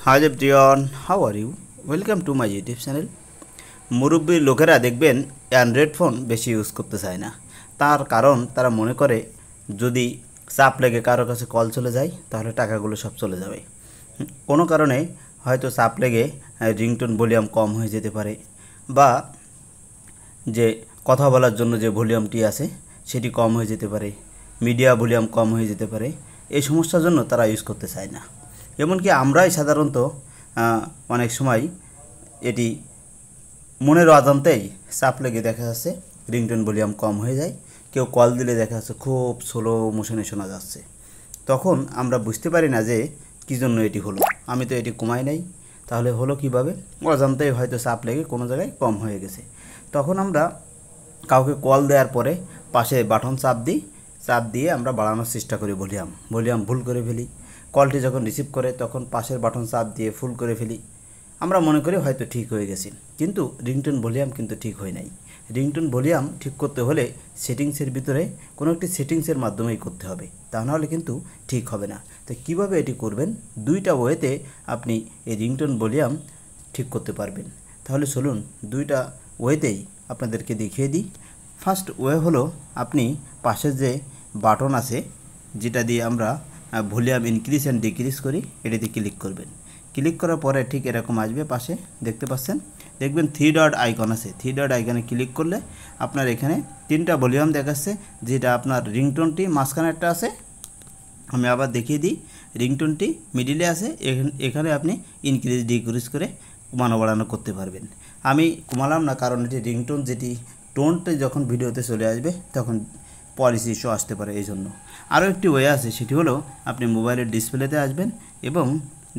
Hi everyone, how are you? Welcome to my YouTube channel. মুরব্বী লোকেরা দেখবেন Android phone বেশি ইউজ করতে চায় না। তার কারণ তারা মনে করে যদি চাপ লেগে কারো কাছে কল চলে যায় তাহলে টাকাগুলো সব চলে যাবে। কোনো কারণে হয়তো চাপ লেগে রিংটোন ভলিউম কম হয়ে যেতে পারে, বা যে কথা বলার জন্য যে ভলিউমটি আছে সেটি কম হয়ে যেতে পারে, মিডিয়া ভলিউম কম হয়ে যেতে পারে। এই সমস্যার জন্য তারা ইউজ করতে চায় না। এমনকি আমরাই সাধারণত অনেক সময় এটি মনের অজান্তেই চাপ লেগে দেখা যাচ্ছে রিংটোন ভলিউম কম হয়ে যায়। কেউ কল দিলে দেখা যাচ্ছে খুব স্লো মোশনে শোনা যাচ্ছে। তখন আমরা বুঝতে পারি না যে কী জন্য এটি হলো। আমি তো এটি কমাই নাই, তাহলে হলো কীভাবে? অজান্তেই হয়তো চাপ লেগে কোনো জায়গায় কম হয়ে গেছে। তখন আমরা কাউকে কল দেওয়ার পরে পাশে বাটন চাপ দিয়ে আমরা বাড়ানোর চেষ্টা করি ভলিউম ভুল করে ফেলি। কলটি যখন রিসিভ করে তখন পাশের বাটন চাপ দিয়ে ফুল করে ফেলি। আমরা মনে করি হয়তো ঠিক হয়ে গেছে, কিন্তু রিংটোন ভলিউম কিন্তু ঠিক হয় নাই। রিংটোন ভলিউম ঠিক করতে হলে সেটিংসের ভিতরে কোনো একটি সেটিংসের মাধ্যমেই করতে হবে, তা নাহলে কিন্তু ঠিক হবে না। তো কীভাবে এটি করবেন? দুইটা ওয়েতে আপনি এই রিংটোন ভলিউম ঠিক করতে পারবেন। তাহলে চলুন দুইটা ওয়েতেই আপনাদেরকে দেখিয়ে দিই। ফার্স্ট ওয়ে হলো, আপনি পাশের যে বাটন আছে যেটা দিয়ে আমরা ভলিউম ইনক্রিজ অ্যান্ড ডিক্রিজ করি, এটিতে ক্লিক করবেন। ক্লিক করার পরে ঠিক এরকম আসবে, পাশে দেখতে পাচ্ছেন, দেখবেন 3 ডট আইকন আছে। 3 ডট আইকনে ক্লিক করলে আপনার এখানে 3টা ভলিউম দেখাচ্ছে, যেটা আপনার রিংটোনটি মাঝখানে একটা আছে। আমি আবার দেখিয়ে দিই, রিংটোনটি মিডিলে আছে। এখানে আপনি ইনক্রিজ ডিক্রিজ করে কমানো বাড়ানো করতে পারবেন। আমি কমালাম না, কারণ এটি রিংটোন যেটি টোনটা যখন ভিডিওতে চলে আসবে তখন পলিসি ইস্যু আসতে পারে, এই জন্য। আরও একটি ওয়ে আছে, সেটি হলো আপনি মোবাইলের ডিসপ্লেতে আসবেন এবং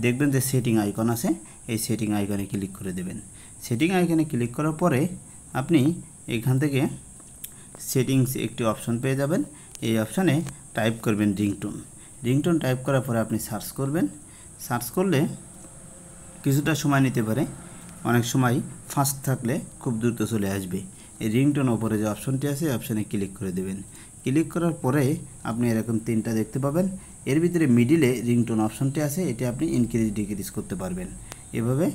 দেখবেন যে সেটিং আইকন আছে, এই সেটিং আইকনে ক্লিক করে দেবেন। সেটিং আইকনে ক্লিক করার পরে আপনি এখান থেকে সেটিংস একটি অপশন পেয়ে যাবেন। এই অপশানে টাইপ করবেন রিংটোন টাইপ করার পরে আপনি সার্চ করবেন। সার্চ করলে কিছুটা সময় নিতে পারে, অনেক সময় ফাস্ট থাকলে খুব দ্রুত চলে আসবে। এই রিংটোন ওপরে যে অপশনটি আছে এই অপশানে ক্লিক করে দেবেন। ক্লিক করার পরে আপনি এরকম 3টা দেখতে পাবেন। এর ভিতরে মিডিলে রিংটোন অপশনটি আছে, এটি আপনি ইনক্রিজ ডিক্রিজ করতে পারবেন। এভাবে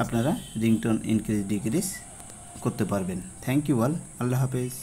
আপনারা রিংটোন ইনক্রিজ ডিক্রিজ করতে পারবেন। থ্যাংক ইউ অল, আল্লাহ হাফেজ।